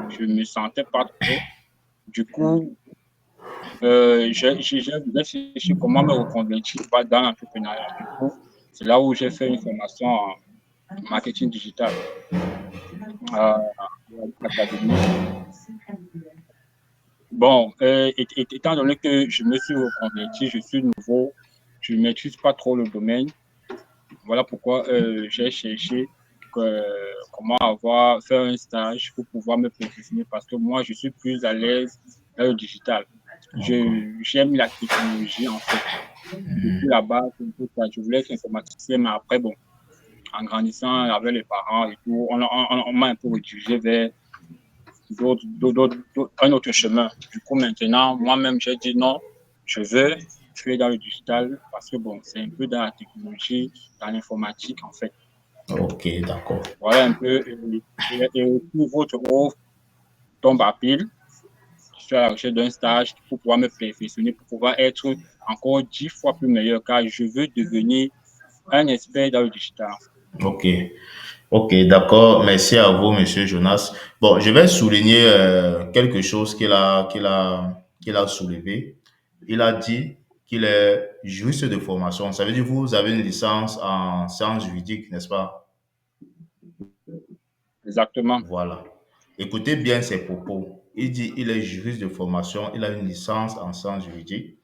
je me sentais pas trop. Du coup, j'ai réfléchi comment me reconvertir dans l'entrepreneuriat. Du coup, c'est là où j'ai fait une formation en marketing digital à l'académie. Bon, étant donné que je me suis reconverti, je suis nouveau, je ne maîtrise pas trop le domaine. Voilà pourquoi j'ai cherché comment faire un stage pour pouvoir me perfectionner parce que moi, je suis plus à l'aise dans le digital. D'accord. J'aime la technologie en fait. Depuis la base, un peu ça. Je voulais être informaticien, mais après, bon, en grandissant avec les parents et tout, on m'a un peu redirigé vers un autre chemin. Du coup, maintenant, moi-même, j'ai dit non, je veux faire dans le digital parce que bon, c'est un peu dans la technologie, dans l'informatique en fait. Ok, d'accord. Voilà un peu. Et aussi, votre offre tombe à pile. Je suis à la recherche d'un stage pour pouvoir me perfectionner, pour pouvoir être encore 10 fois plus meilleur, car je veux devenir un expert dans le digital. Ok. Ok, d'accord. Merci à vous, Monsieur Jonas. Bon, je vais souligner quelque chose qu'il a soulevé. Il a dit qu'il est juriste de formation. Ça veut dire que vous avez une licence en sciences juridiques, n'est-ce pas? Exactement. Voilà. Écoutez bien ses propos. Il dit il est juriste de formation, il a une licence en sciences juridiques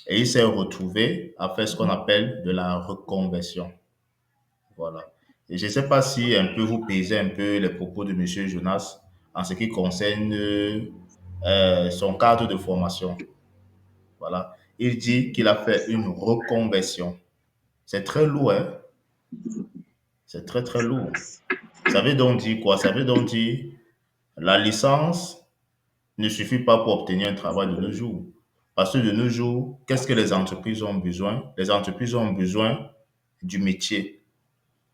et il s'est retrouvé à faire ce qu'on appelle de la reconversion. Voilà. Et je ne sais pas si un peu vous pesez un peu les propos de Monsieur Jonas en ce qui concerne son cadre de formation. Voilà. Il dit qu'il a fait une reconversion. C'est très lourd, hein? C'est très, très lourd. Ça veut donc dire quoi? Ça veut donc dire la licence ne suffit pas pour obtenir un travail de nos jours. Parce que de nos jours, qu'est-ce que les entreprises ont besoin? Les entreprises ont besoin du métier.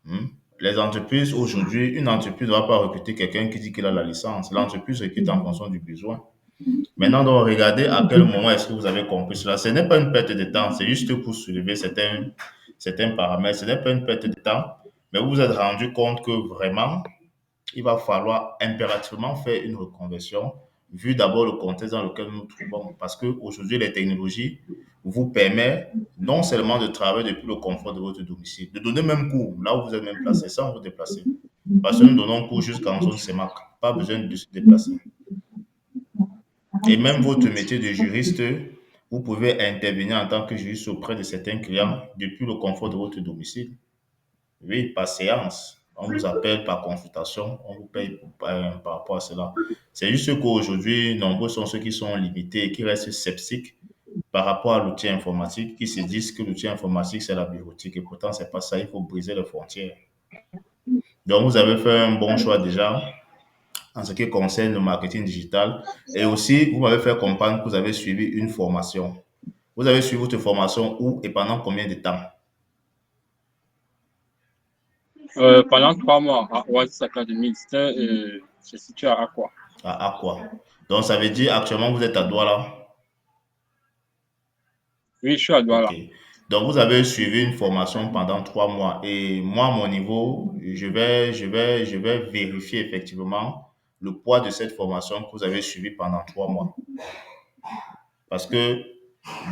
Hmm. Les entreprises, aujourd'hui, une entreprise ne va pas recruter quelqu'un qui dit qu'il a la licence. L'entreprise recrute en fonction du besoin. Maintenant, donc, regardez à quel moment est-ce que vous avez compris cela. Ce n'est pas une perte de temps, c'est juste pour soulever certains paramètres. Ce n'est pas une perte de temps, mais vous vous êtes rendu compte que vraiment, il va falloir impérativement faire une reconversion, vu d'abord le contexte dans lequel nous nous trouvons. Parce qu'aujourd'hui, les technologies vous permettent non seulement de travailler depuis le confort de votre domicile, de donner même cours là où vous êtes même placé, sans vous déplacer. Parce que nous donnons cours jusqu'en zone CEMAC, pas besoin de se déplacer. Et même votre métier de juriste, vous pouvez intervenir en tant que juriste auprès de certains clients depuis le confort de votre domicile. Oui, par séance. On vous appelle par consultation, on vous paye par rapport à cela. C'est juste qu'aujourd'hui, nombreux sont ceux qui sont limités et qui restent sceptiques par rapport à l'outil informatique, qui se disent que l'outil informatique, c'est la bureautique. Et pourtant, c'est pas ça, il faut briser les frontières. Donc, vous avez fait un bon choix déjà en ce qui concerne le marketing digital. Et aussi, vous m'avez fait comprendre que vous avez suivi une formation. Vous avez suivi votre formation où et pendant combien de temps? Pendant 3 mois à Oasis Academy, c'est situé à quoi? À quoi? Donc, ça veut dire actuellement, vous êtes à Douala. Oui, je suis à Ok. Douala. Donc, vous avez suivi une formation pendant 3 mois. Et moi, à mon niveau, je vais vérifier effectivement le poids de cette formation que vous avez suivie pendant 3 mois. Parce que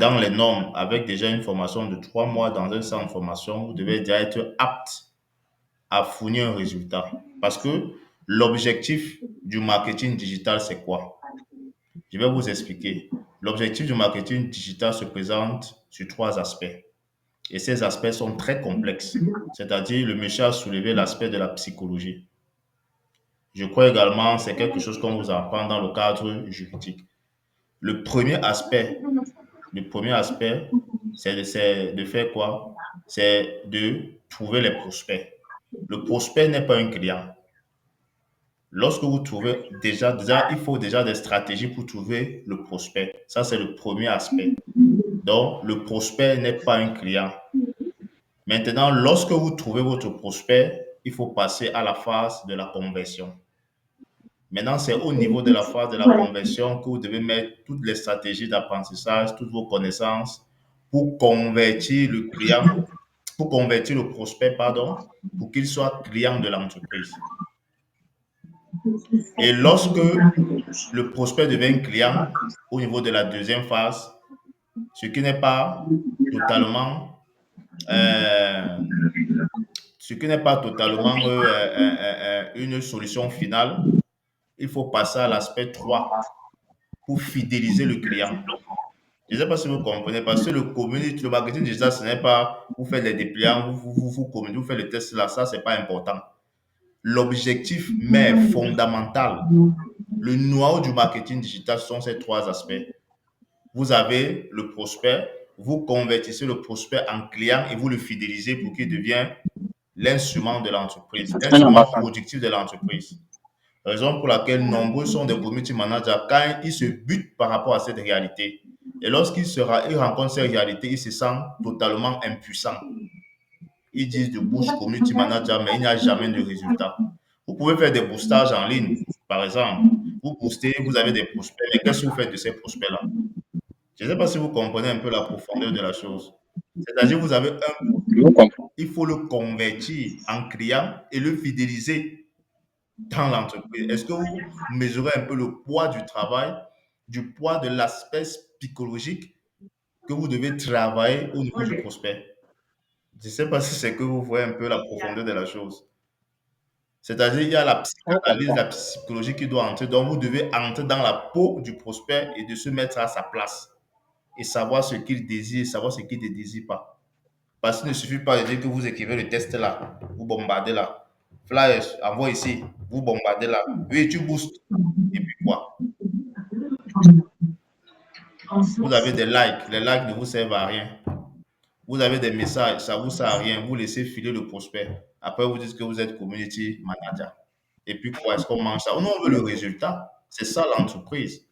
dans les normes, avec déjà une formation de 3 mois dans un centre de formation, vous devez déjà être apte à fournir un résultat. Parce que l'objectif du marketing digital, c'est quoi? Je vais vous expliquer. L'objectif du marketing digital se présente sur trois aspects. Et ces aspects sont très complexes. C'est-à-dire, le monsieur a soulevé l'aspect de la psychologie. Je crois également que c'est quelque chose qu'on vous apprend dans le cadre juridique. Le premier aspect, le premier aspect, c'est de faire quoi? C'est de trouver les prospects. Le prospect n'est pas un client. Lorsque vous trouvez déjà, il faut déjà des stratégies pour trouver le prospect. Ça, c'est le premier aspect. Donc, le prospect n'est pas un client. Maintenant, lorsque vous trouvez votre prospect, il faut passer à la phase de la conversion. Maintenant, c'est au niveau de la phase de la conversion que vous devez mettre toutes les stratégies d'apprentissage, toutes vos connaissances pour convertir le client, pour convertir le prospect, pardon, pour qu'il soit client de l'entreprise. Et lorsque le prospect devient client au niveau de la deuxième phase, ce qui n'est pas totalement, euh, ce qui n'est pas totalement une solution finale, il faut passer à l'aspect 3 pour fidéliser le client. Je ne sais pas si vous comprenez, parce que le marketing digital, ce n'est pas vous faites les dépliants, vous communiquez, vous faites le test là, ça, c'est pas important. L'objectif, mais fondamental, le noyau du marketing digital sont ces 3 aspects. Vous avez le prospect, vous convertissez le prospect en client et vous le fidélisez pour qu'il devienne l'instrument de l'entreprise, Un l'instrument ambassadeur. productif de l'entreprise. Raison pour laquelle nombreux sont des community managers quand ils se butent par rapport à cette réalité. Et ils rencontrent cette réalité, ils se sentent totalement impuissants. Ils disent de bouche community manager, mais il n'y a jamais de résultat. Vous pouvez faire des boostages en ligne, par exemple. Vous boostez, vous avez des prospects, mais qu'est-ce que vous faites de ces prospects-là? Je ne sais pas si vous comprenez un peu la profondeur de la chose. C'est-à-dire, vous avez un, Je vous comprends. il faut le convertir en client et le fidéliser dans l'entreprise. Est-ce que vous mesurez un peu le poids du travail, du poids de l'aspect psychologique que vous devez travailler au niveau du prospect? Je ne sais pas si c'est que vous voyez un peu la profondeur de la chose. C'est-à-dire, il y a la On psychanalyse, comprend. la psychologie qui doit entrer. Donc, vous devez entrer dans la peau du prospect et de se mettre à sa place et savoir ce qu'il désire, savoir ce qu'il ne désire pas. Parce qu'il ne suffit pas de dire que vous écrivez le test là, vous bombardez là. Flyers, envoie ici, vous bombardez là. Oui, tu boostes. Et puis quoi? Vous avez des likes. Les likes ne vous servent à rien. Vous avez des messages, ça ne vous sert à rien. Vous laissez filer le prospect. Après, vous dites que vous êtes community manager. Et puis quoi? Est-ce qu'on mange ça? Non, on veut le résultat. C'est ça l'entreprise.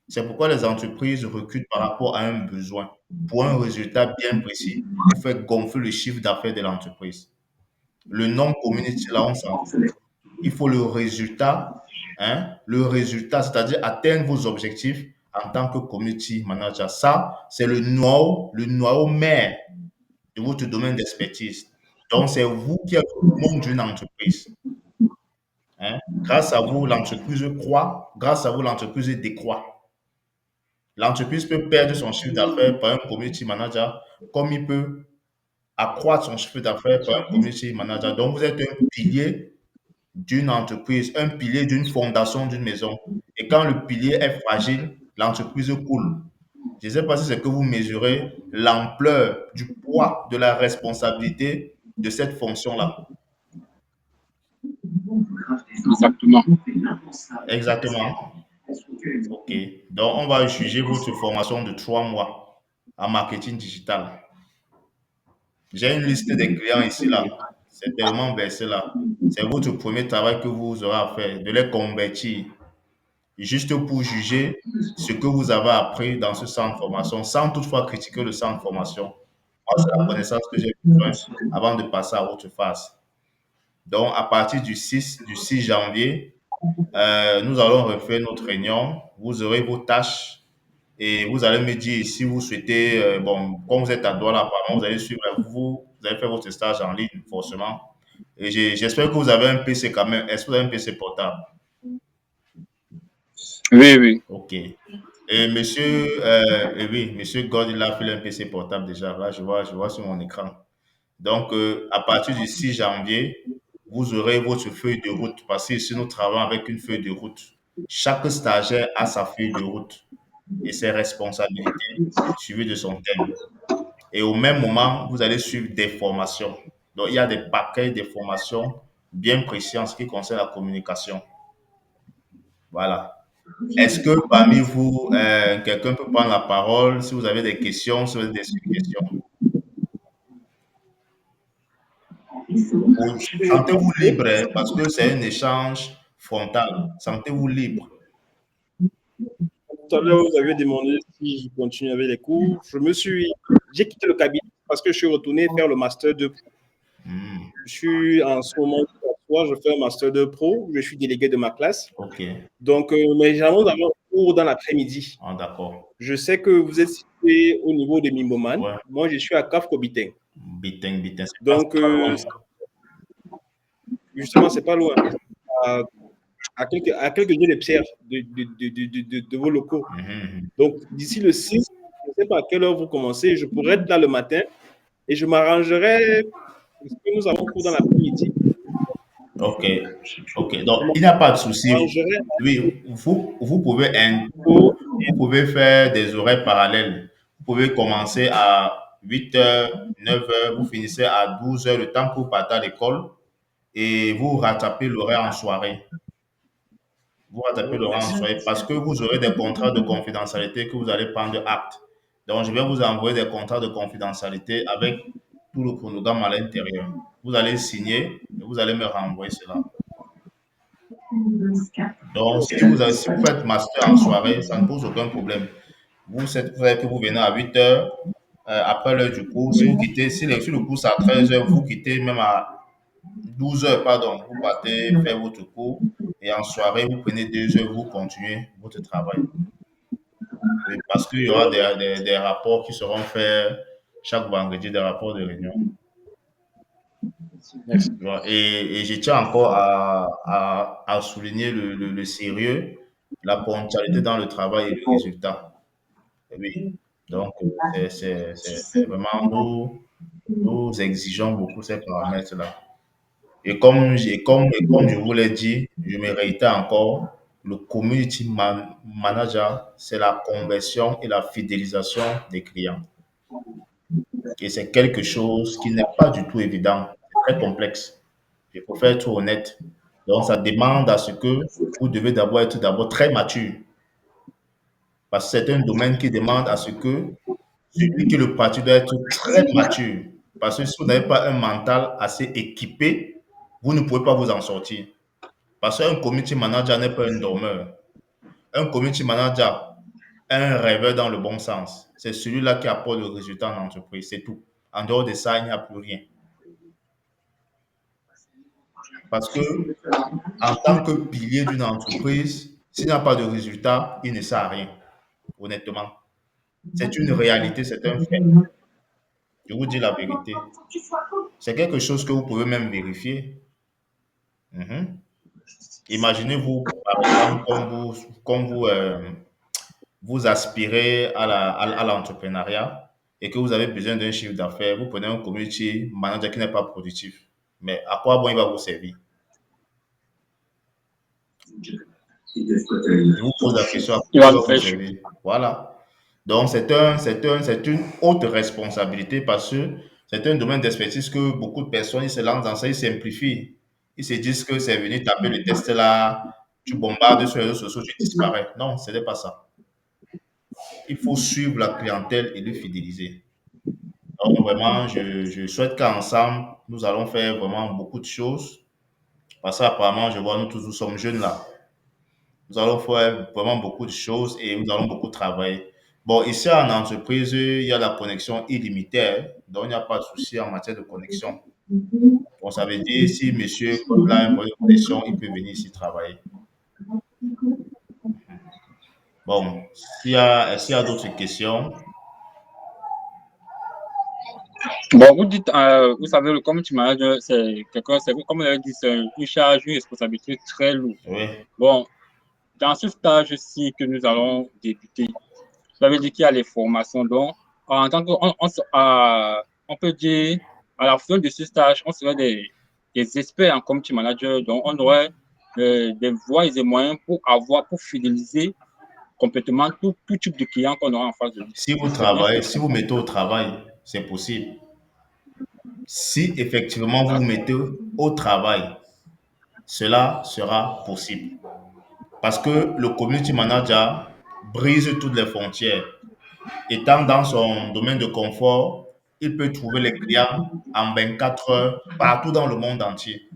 C'est pourquoi les entreprises reculent par rapport à un besoin. Pour un résultat bien précis, pour faire gonfler le chiffre d'affaires de l'entreprise. Le nom community, là, on s'en fout. Il faut le résultat, c'est-à-dire atteindre vos objectifs en tant que community manager. Ça, c'est le noyau mère de votre domaine d'expertise. Donc, c'est vous qui êtes le poumon d'une entreprise. Hein. Grâce à vous, l'entreprise croît. Grâce à vous, l'entreprise décroît. L'entreprise peut perdre son chiffre d'affaires par un community manager, comme il peut accroître son chiffre d'affaires par un community manager. Donc, vous êtes un pilier d'une entreprise, un pilier d'une fondation d'une maison. Et quand le pilier est fragile, l'entreprise coule. Je ne sais pas si c'est que vous mesurez l'ampleur du poids de la responsabilité de cette fonction-là. Exactement. Exactement. OK. Donc, on va juger votre formation de 3 mois en marketing digital. J'ai une liste des clients ici, là. C'est tellement versé là. C'est votre premier travail que vous aurez à faire, de les convertir, juste pour juger ce que vous avez appris dans ce centre de formation, sans toutefois critiquer le centre de formation. Moi, c'est la connaissance que j'ai besoin avant de passer à autre phase. Donc, à partir du 6 janvier, nous allons refaire notre réunion. Vous aurez vos tâches et vous allez me dire si vous souhaitez, bon, comme vous êtes à Douala, apparemment, vous allez suivre, vous allez faire votre stage en ligne, forcément. Et j'espère que vous avez un PC quand même. Est-ce que vous avez un PC portable? Oui, oui. OK. Et oui, monsieur God, il a fait un PC portable déjà. Là, je vois sur mon écran. Donc, à partir du 6 janvier, vous aurez votre feuille de route parce que ici, nous travaillons avec une feuille de route. Chaque stagiaire a sa feuille de route et ses responsabilités suivies de son thème. Et au même moment, vous allez suivre des formations. Donc, il y a des paquets de formations bien précis en ce qui concerne la communication. Voilà. Est-ce que parmi vous, quelqu'un peut prendre la parole si vous avez des questions, si vous avez des suggestions? Ou sentez-vous libre hein, parce que c'est un échange frontal. Sentez-vous libre. Tout à l'heure, vous avez demandé si je continue avec les cours. J'ai quitté le cabinet parce que je suis retourné faire le master 2 pro. Hmm, Je suis en ce moment, je fais un master 2 pro. Je suis délégué de ma classe. ok. Donc, mais généralement, nous avons un cours dans l'après-midi. Ah, d'accord. Je sais que vous êtes situé au niveau de Mimboman. Ouais. Moi, je suis à Kafko-Biting. Bitin, Donc, c'est pas loin. justement, c'est pas loin. à quelques jours de Pierre de vos locaux. Donc, d'ici le 6, je ne sais pas à quelle heure vous commencez, je pourrais être là le matin et je m'arrangerai parce que nous avons cours dans l'après-midi. Ok, ok. Donc, il n'y a pas de souci. m'arrangerai Oui, pour vous pouvez faire des horaires parallèles. Vous pouvez commencer à 8 h, 9 h, vous finissez à 12 h, le temps que vous partez à l'école, et vous rattrapez l'horaire en soirée. Vous rattrapez l'horaire en soirée parce que vous aurez des contrats de confidentialité que vous allez prendre acte. Donc, je vais vous envoyer des contrats de confidentialité avec tout le chronogramme à l'intérieur. Vous allez signer et vous allez me renvoyer cela. Donc, si vous faites master en soirée, ça ne pose aucun problème. Vous savez que vous venez à 8 h, après l'heure du cours. Si vous quittez, si le cours c'est à 13 h, vous quittez même à 12 h, pardon. Vous partez faire votre cours et en soirée, vous prenez 2 heures, vous continuez votre travail. Oui, parce qu'il y aura des rapports qui seront faits chaque vendredi, des rapports de réunion. Merci. Et je tiens encore à souligner le sérieux, la ponctualité dans le travail et le résultat. Oui. Donc, c'est vraiment, nous exigeons beaucoup ces paramètres-là. Et comme je vous l'ai dit, je me réitère encore, le community manager, c'est la conversion et la fidélisation des clients. Et c'est quelque chose qui n'est pas du tout évident, c'est très complexe. Il faut faire être honnête. Donc, ça demande à ce que vous devez d'abord être d'abord très mature. Parce que c'est un domaine qui demande à ce que celui qui le pratique doit être très mature. Parce que si vous n'avez pas un mental assez équipé, vous ne pouvez pas vous en sortir. Parce qu'un community manager n'est pas un dormeur. Un community manager est un rêveur dans le bon sens. C'est celui-là qui apporte le résultat en entreprise. C'est tout. En dehors de ça, il n'y a plus rien. Parce que en tant que pilier d'une entreprise, s'il n'y a pas de résultat, il ne sert à rien, honnêtement. C'est une réalité, c'est un fait. Je vous dis la vérité. C'est quelque chose que vous pouvez même vérifier. Mhm. Imaginez-vous, par exemple, vous aspirez à l'entrepreneuriat et que vous avez besoin d'un chiffre d'affaires, vous prenez un community manager qui n'est pas productif. Mais à quoi bon il va vous servir? Je vous pose la question, à quoi Il il va va nous vous faire chier. servir? Voilà. Donc, c'est une haute responsabilité parce que c'est un domaine d'expertise que beaucoup de personnes, ils se lancent dans ça, ils simplifient. Ils se disent que c'est venu taper le test là, tu bombardes sur les réseaux sociaux, tu disparais. Non, ce n'est pas ça. Il faut suivre la clientèle et le fidéliser. Donc, vraiment, je souhaite qu'ensemble, nous allons faire vraiment beaucoup de choses. Parce qu'apparemment, je vois, nous tous, nous sommes jeunes là. Nous allons faire vraiment beaucoup de choses et nous allons beaucoup travailler. Bon, ici en entreprise, il y a la connexion illimitée, hein. Donc il n'y a pas de souci en matière de connexion. Bon, ça veut dire si monsieur a un problème de connexion, il peut venir ici travailler. Bon, s'il y a d'autres questions, Bon, vous dites, vous savez, le community manager, c'est quelqu'un, c'est comme on l'a dit, c'est une charge, une responsabilité très lourde. oui. Bon, dans ce stage-ci que nous allons débuter, vous avez dit qu'il y a les formations. Donc, en tant que, on peut dire, à la fin de ce stage, on serait des experts en community manager. Donc, on aurait des voies et des moyens pour fidéliser complètement tout type de client qu'on aura en face de nous. Si vous C'est bien travaillez, ça. si vous mettez au travail, c'est possible. Si effectivement vous mettez au travail, cela sera possible. Parce que le community manager brise toutes les frontières. Étant dans son domaine de confort, il peut trouver les clients en 24 heures partout dans le monde entier.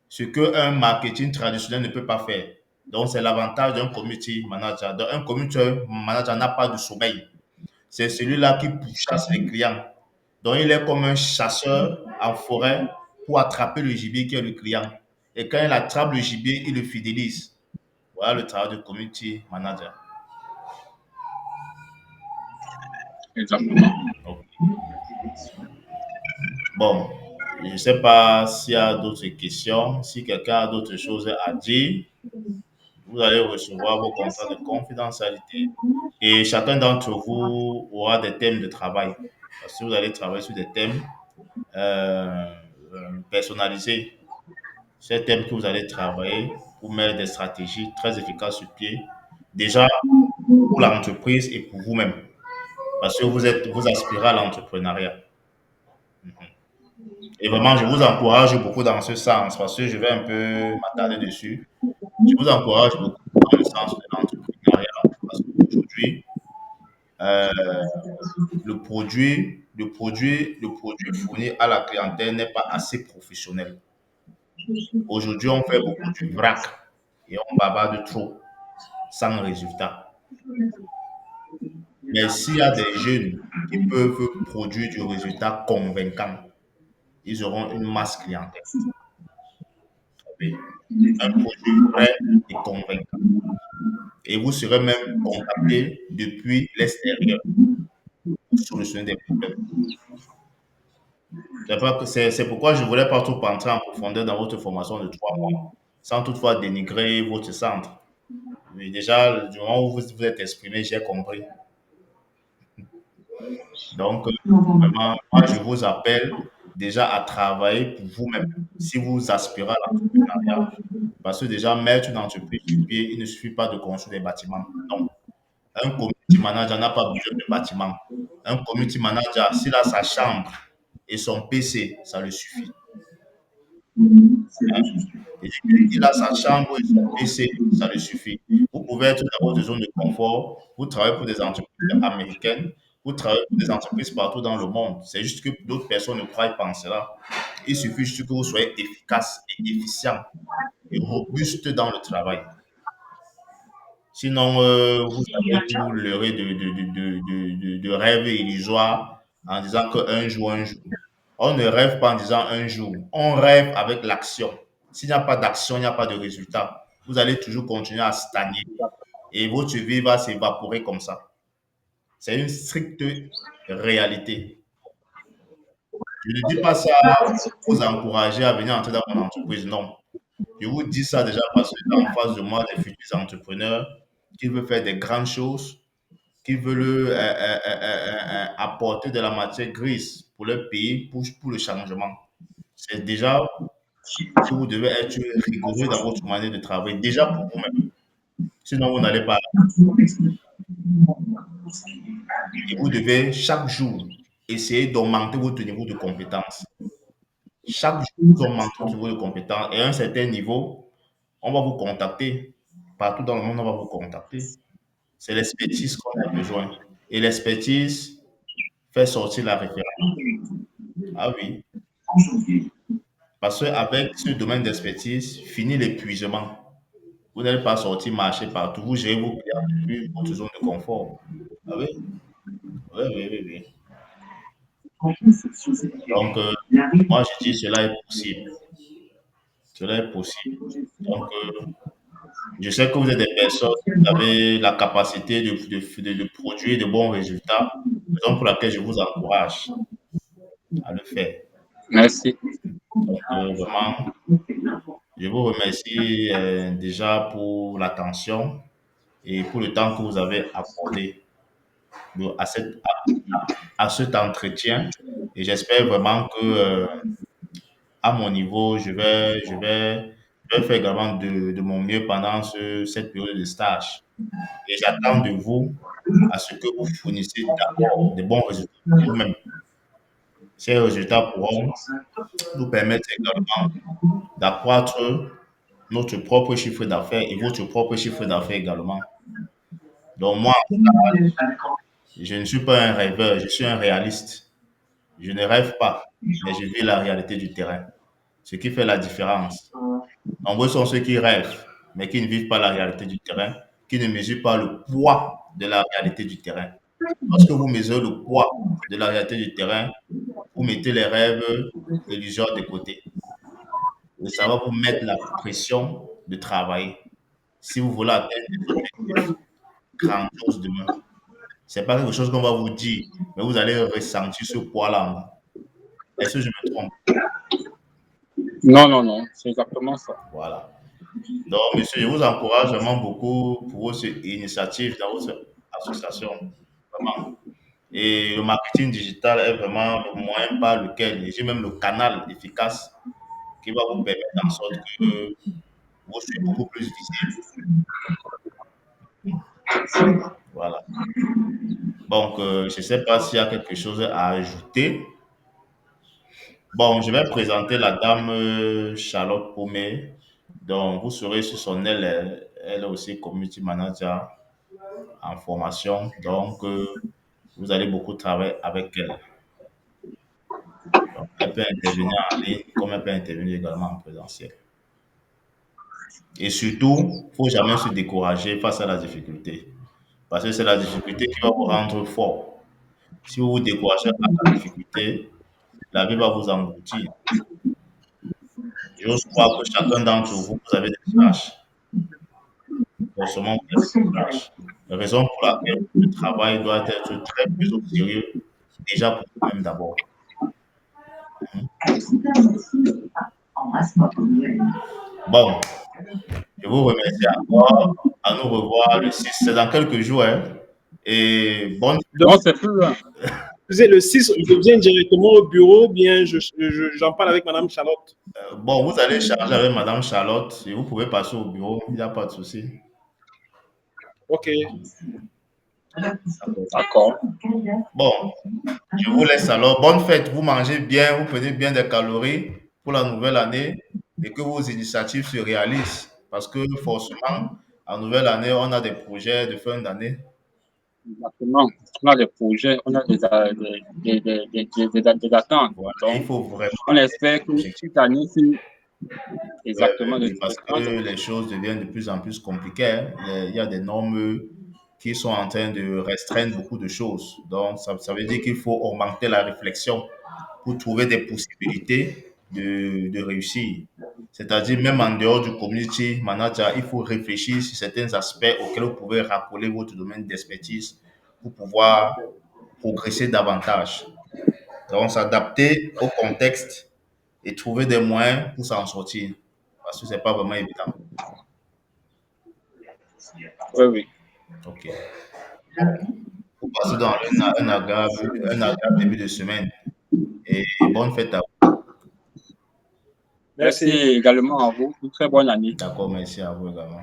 Ce qu'un marketing traditionnel ne peut pas faire. Donc, c'est l'avantage d'un community manager. Donc, un community manager n'a pas de sommeil. C'est celui-là qui chasse les clients. Donc, il est comme un chasseur en forêt pour attraper le gibier qui est le client. Et quand il attrape le gibier, il le fidélise. Voilà le travail du community manager. Exactement. Ok. Bon, Je ne sais pas s'il y a d'autres questions. Si quelqu'un a d'autres choses à dire, vous allez recevoir vos contrats de confidentialité. Et chacun d'entre vous aura des thèmes de travail. Parce que vous allez travailler sur des thèmes euh, personnalisés. Ces thèmes que vous allez travailler pour mettre des stratégies très efficaces sur pied. Déjà pour l'entreprise et pour vous-même. Parce que vous aspirez à l'entrepreneuriat. Et vraiment, je vous encourage beaucoup dans ce sens parce que je vais un peu m'attarder dessus. Je vous encourage beaucoup dans le sens de l'entrepreneuriat parce qu'aujourd'hui, euh, le produit fourni à la clientèle n'est pas assez professionnel. Aujourd'hui, on fait beaucoup du vrac et on bavarde trop sans résultat. Mais s'il y a des jeunes qui peuvent produire du résultat convaincant, ils auront une masse clientèle. Oui. Un produit vrai et convaincant. Et vous serez même contacté depuis l'extérieur pour solutionner des problèmes. C'est pourquoi je ne voulais pas trop entrer en profondeur dans votre formation de 3 mois, sans toutefois dénigrer votre centre. Mais déjà, du moment où vous vous êtes exprimé, j'ai compris. Donc, vraiment, moi, je vous appelle déjà à travailler pour vous-même, si vous aspirez à l'entrepreneuriat. Parce que déjà, mettre une entreprise sur pied, il ne suffit pas de construire des bâtiments. Non. Un community manager n'a pas besoin de bâtiment. Un community manager, s'il a sa chambre et son PC, ça le suffit. Hein? Et il a sa chambre et son PC, ça le suffit. Vous pouvez être dans votre zone de confort, vous travaillez pour des entreprises américaines, vous travaillez pour des entreprises partout dans le monde. C'est juste que d'autres personnes ne croient pas en cela. Il suffit juste que vous soyez efficace et efficient et robuste dans le travail. Sinon, vous allez vous leurrer de rêves illusoires en disant qu'un jour, un jour. On ne rêve pas en disant un jour. On rêve avec l'action. S'il n'y a pas d'action, il n'y a pas de résultat. Vous allez toujours continuer à stagner et votre vie va s'évaporer comme ça. C'est une stricte réalité. Je ne dis pas ça pour vous encourager à venir entrer dans mon entreprise, non. Je vous dis ça déjà parce que en face de moi, des futurs entrepreneurs qui veulent faire des grandes choses, qui veulent apporter de la matière grise pour leur pays, pour le changement. C'est déjà que vous devez être rigoureux dans votre manière de travailler, déjà pour vous-même. Sinon, vous n'allez pas. Et vous devez chaque jour essayer d'augmenter votre niveau de compétence. Chaque jour, vous augmentez votre niveau de compétence et à un certain niveau, on va vous contacter. Partout dans le monde, on va vous contacter. C'est l'expertise qu'on a besoin. Et l'expertise fait sortir la référence. Ah oui. Parce qu'avec ce domaine d'expertise, finit l'épuisement. Vous n'allez pas sortir marcher partout. Vous gérez vos clients depuis votre zone de confort. Ah oui? Oui, oui, oui, oui. Donc, moi, je dis cela est possible. Cela est possible. Donc, je sais que vous êtes des personnes qui avez la capacité de produire de bons résultats, raison pour laquelle je vous encourage à le faire. Merci. Donc, vraiment, je vous remercie déjà pour l'attention et pour le temps que vous avez accordé à, à cet entretien. Et j'espère vraiment que, à mon niveau, je vais faire également de mon mieux pendant cette période de stage. Et j'attends de vous à ce que vous fournissez d'abord de bons résultats pour vous-même. Ces résultats pourront nous permettre également d'accroître notre propre chiffre d'affaires et votre propre chiffre d'affaires également. Donc moi, je ne suis pas un rêveur, je suis un réaliste. Je ne rêve pas, mais je vis la réalité du terrain. Ce qui fait la différence. Nombreux sont ceux qui rêvent, mais qui ne vivent pas la réalité du terrain, qui ne mesurent pas le poids de la réalité du terrain. Lorsque vous mesurez le poids de la réalité du terrain, vous mettez les rêves illusoires de côté. Et ça va vous mettre la pression de travailler. Si vous voulez atteindre des objectifs grandioses demain, ce n'est pas quelque chose qu'on va vous dire, mais vous allez ressentir ce poids-là. Est-ce que je me trompe? Non, non, non, c'est exactement ça. Voilà. Donc, monsieur, je vous encourage vraiment beaucoup pour vos initiatives dans votre association. Vraiment. Et le marketing digital est vraiment le moyen par lequel, et j'ai même le canal efficace qui va vous permettre en sorte que vous soyez beaucoup plus visible. Voilà. Donc, je ne sais pas s'il y a quelque chose à ajouter. Bon, je vais présenter la dame Charlotte Paumé. Donc, vous serez sur son aile. Elle est aussi community manager en formation. Donc, vous allez beaucoup travailler avec elle. Donc, elle peut intervenir en ligne comme elle peut intervenir également en présentiel. Et surtout, il ne faut jamais se décourager face à la difficulté. Parce que c'est la difficulté qui va vous rendre fort. Si vous vous découragez à la difficulté, la vie va vous engloutir. J'ose croire que chacun d'entre vous, vous avez des tâches. Forcément, vous avez des tâches. La raison pour laquelle le travail doit être très plus au sérieux, déjà pour vous-même d'abord. Bon, je vous remercie encore. À nous revoir le 6. C'est dans quelques jours. Hein. Et bonne. Non, c'est plus loin. Le 6, je viens directement au bureau, bien j'en parle avec Madame Charlotte. Bon, vous allez charger avec Madame Charlotte et vous pouvez passer au bureau, il n'y a pas de souci. Ok. D'accord. Bon, je vous laisse alors. Bonne fête, vous mangez bien, vous prenez bien des calories pour la nouvelle année et que vos initiatives se réalisent. Parce que forcément, en nouvelle année, on a des projets de fin d'année. Exactement. On a des projets, on a des attentes. Voilà. Donc, Il faut vraiment. on espère que cette année-ci, exactement, oui, parce que les choses deviennent de plus en plus compliquées. Hein. Il y a des normes qui sont en train de restreindre beaucoup de choses. Donc, ça veut dire qu'il faut augmenter la réflexion pour trouver des possibilités de réussir. C'est-à-dire, même en dehors du community manager, il faut réfléchir sur certains aspects auxquels vous pouvez rappeler votre domaine d'expertise pour pouvoir progresser davantage. Donc, s'adapter au contexte et trouver des moyens pour s'en sortir. Parce que ce n'est pas vraiment évident. oui, oui. OK. Vous passez dans un agréable début de semaine. Et bonne fête à vous. Merci également à vous. Une très bonne année. D'accord, merci à vous également.